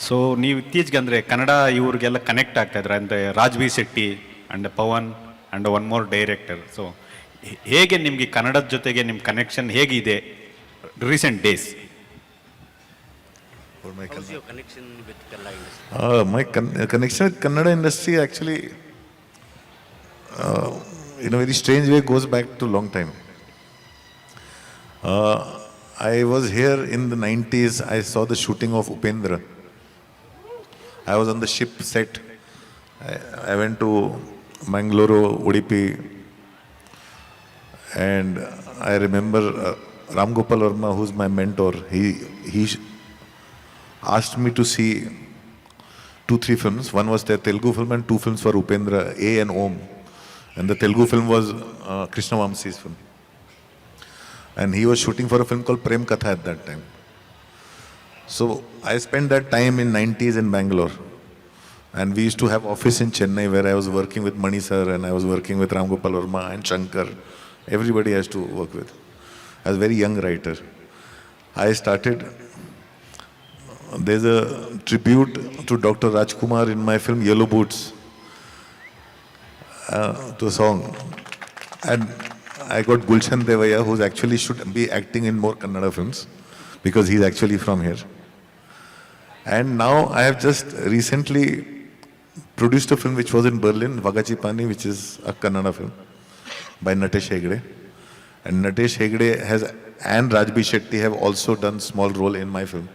So ನೀವು ಇತ್ತೀಚೆಗೆ ಅಂದರೆ ಕನ್ನಡ ಇವ್ರಿಗೆಲ್ಲ ಕನೆಕ್ಟ್ ಆಗ್ತಾ ಇದ್ದಾರೆ ಅಂದರೆ Raj B Shetty and Pavan and one more director. So ಹೇಗೆ ನಿಮಗೆ ಕನ್ನಡದ ಜೊತೆಗೆ ನಿಮ್ಮ ಕನೆಕ್ಷನ್ ಹೇಗಿದೆ recent days? How's your connection with Kerala industry? My connection with Kannada industry actually, in a very strange way, goes back to long time. I was here in the 90s. I saw the shooting of Upendra. I was on the ship set. I went to Mangalore, Udupi, and I remember Ram Gopal Verma, who's my mentor. He asked me to see 2-3 films. One was their Telugu film and 2 films for Upendra, A and Om. And the Telugu film was Krishna Vamsi's film. And he was shooting for a film called Prem Katha at that time. So I spent that time in 90s in Bangalore. And we used to have office in Chennai where I was working with Mani sir and I was working with Ram Gopal Verma and Shankar. Everybody has to work with. I was a very young writer. I started, there's a tribute to Dr. Rajkumar in my film Yellow Boots, to a song. And I got Gulshan Devaya, who actually should be acting in more Kannada films because he's actually from here. And now I have just recently produced a film which was in Berlin, Vagachipani, which is a Kannada film by Natesh Hegde. And Natesh Hegde and Rajbi Shetty have also done small role in my film,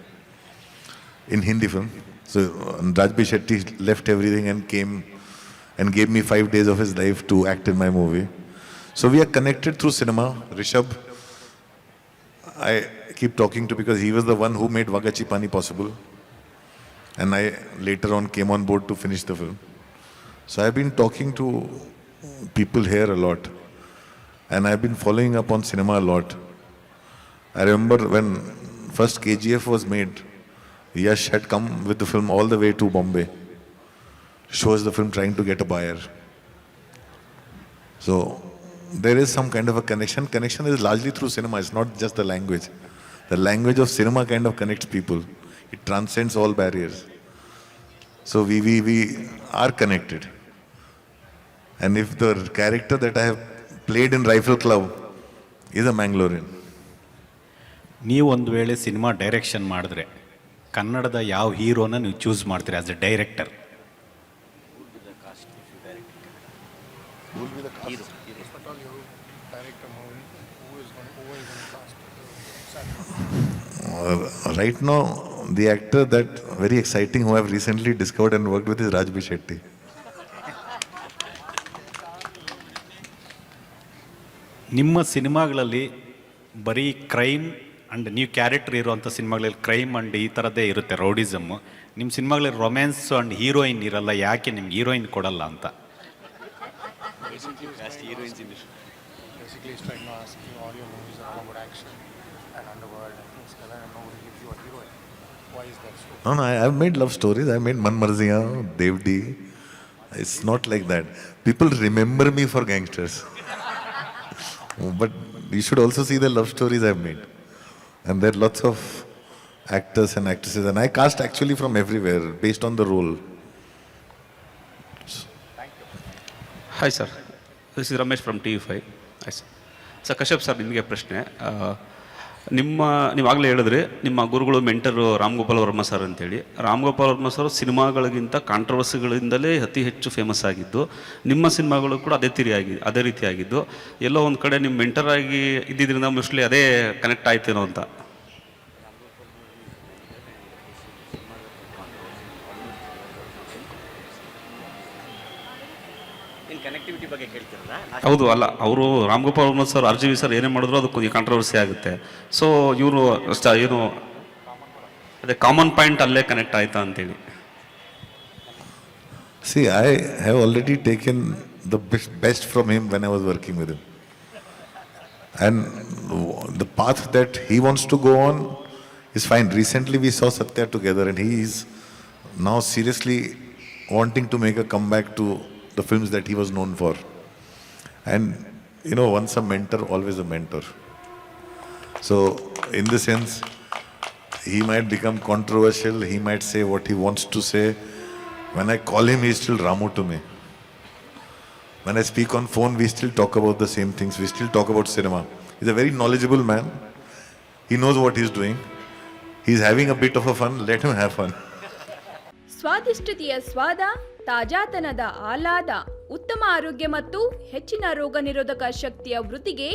in Hindi film. So Rajbi Shetty left everything and came and gave me 5 days of his life to act in my movie. So we are connected through cinema. Rishabh, I keep talking to because he was the one who made Vagachipani possible. And I later on came on board to finish the film. So I've been talking to people here a lot. And I've been following up on cinema a lot. I remember when first KGF was made, Yash had come with the film all the way to Bombay. Shows the film trying to get a buyer. So there is some kind of a connection. Connection is largely through cinema. It's not just the language. The language of cinema kind of connects people. It transcends all barriers. So we are connected. And if the character that I have played in Rifle Club is a Mangalorean. ನೀವು ಒಂದು ವೇಳೆ cinema direction ಮಾಡಿದ್ರೆ ಕನ್ನಡದ ಯಾವ ಹೀರೋನ ನೀವು choose ಮಾಡ್ತೀರಿ as A director? Right now, the actor that very exciting who I have recently discovered and worked with is Rajbi Shetty. ನಿಮ್ಮ ಸಿನಿಮಾಗಳಲ್ಲಿ ಬರೀ ಕ್ರೈಮ್ ಆ್ಯಂಡ್ ನೀವು ಕ್ಯಾರೆಕ್ಟರ್ ಇರುವಂಥ ಸಿನಿಮಾಗಳಲ್ಲಿ ಕ್ರೈಮ್ ಆ್ಯಂಡ್ ಈ ಥರದ್ದೇ ಇರುತ್ತೆ, ರೌಡಿಸಮ್ಮು. ನಿಮ್ಮ ಸಿನಿಮಾಗಳಲ್ಲಿ ರೊಮ್ಯಾನ್ಸ್ ಆ್ಯಂಡ್ ಹೀರೋಯಿನ್ ಇರಲ್ಲ, ಯಾಕೆ ನಿಮ್ಗೆ ಹೀರೋಯಿನ್ ಕೊಡಲ್ಲ ಅಂತ? Basically, he's trying to ask you, all your movies are all about action and underworld and things like that, and nobody gives you a heroine. Why is that so? No, I've made love stories. I've made Man Marziya, Devdi. It's not like that. People remember me for gangsters. But you should also see the love stories I've made. And there are lots of actors and actresses. And I cast actually from everywhere based on the role. Hi sir, this is Ramesh from TV5. Hi sir. Sir Kashyap sir, ನಿಮಗೆ ಪ್ರಶ್ನೆ. ನೀವಾಗಲೇ ಹೇಳಿದ್ರಿ ನಿಮ್ಮ ಗುರುಗಳು mentor Ram Gopal Varma sir ಅಂತೇಳಿ. Ram Gopal Varma sir ಸಿನಿಮಾಗಳಿಗಿಂತ ಕಾಂಟ್ರವರ್ಸಿಗಳಿಂದಲೇ ಅತಿ ಹೆಚ್ಚು famous ಆಗಿದ್ದು, ನಿಮ್ಮ ಸಿನಿಮಾಗಳು ಕೂಡ ಅದೇ ರೀತಿಯಾಗಿದ್ದು. ಎಲ್ಲೋ ಒಂದು ಕಡೆ ನಿಮ್ಮ ಮೆಂಟರ್ ಆಗಿ ಇದ್ದಿದ್ದರಿಂದ ಮೋಸ್ಟ್ಲಿ ಅದೇ ಕನೆಕ್ಟ್ ಆಯ್ತೇನೋ ಅಂತ. ಕನೆಕ್ಟಿವಿಟಿ ಬಗ್ಗೆ ಕೇಳ್ತಿರಲ್ಲ? ಹೌದು, ಅಲ್ಲ, ಅವರು Ram Gopal Varma sir RGV sir ಏನೇ ಮಾಡಿದ್ರು ಅದು ಕಾಂಟ್ರವರ್ಸಿ ಆಗುತ್ತೆ. ಸೊ ಇವರು ಏನು ಅದೇ ಕಾಮನ್ ಪಾಯಿಂಟ್ ಅಲ್ಲೇ ಕನೆಕ್ಟ್ ಆಯ್ತಾ ಅಂತೇಳಿ. See, I have already taken the best from him when I was working with him. And the path that he wants to go on is fine. Recently we saw Satya together and he is now seriously wanting to make a comeback to the films that he was known for. And you know, once a mentor, always a mentor. So in the sense, he might become controversial, he might say what he wants to say. When I call him, he's still Ramu to me. When I speak on phone, we still talk about the same things. We still talk about cinema. He's a very knowledgeable man. He knows what he's doing. He's having a bit of a fun. Let him have fun. ಸ್ವಾದಿಷ್ಟತೆಯ ಸ್ವಾದ, ತಾಜಾತನದ ಆಹ್ಲಾದ, ಉತ್ತಮ ಆರೋಗ್ಯ ಮತ್ತು ಹೆಚ್ಚಿನ ರೋಗ ನಿರೋಧಕ ಶಕ್ತಿಯ ವೃದ್ಧಿಗೆ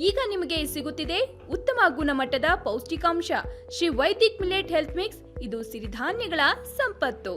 ಈಗ ನಿಮಗೆ ಸಿಗುತ್ತಿದೆ ಉತ್ತಮ ಗುಣಮಟ್ಟದ ಪೌಷ್ಟಿಕಾಂಶ. Shri Vaidik millet health mix, ಇದು ಸಿರಿಧಾನ್ಯಗಳ ಸಂಪತ್ತು.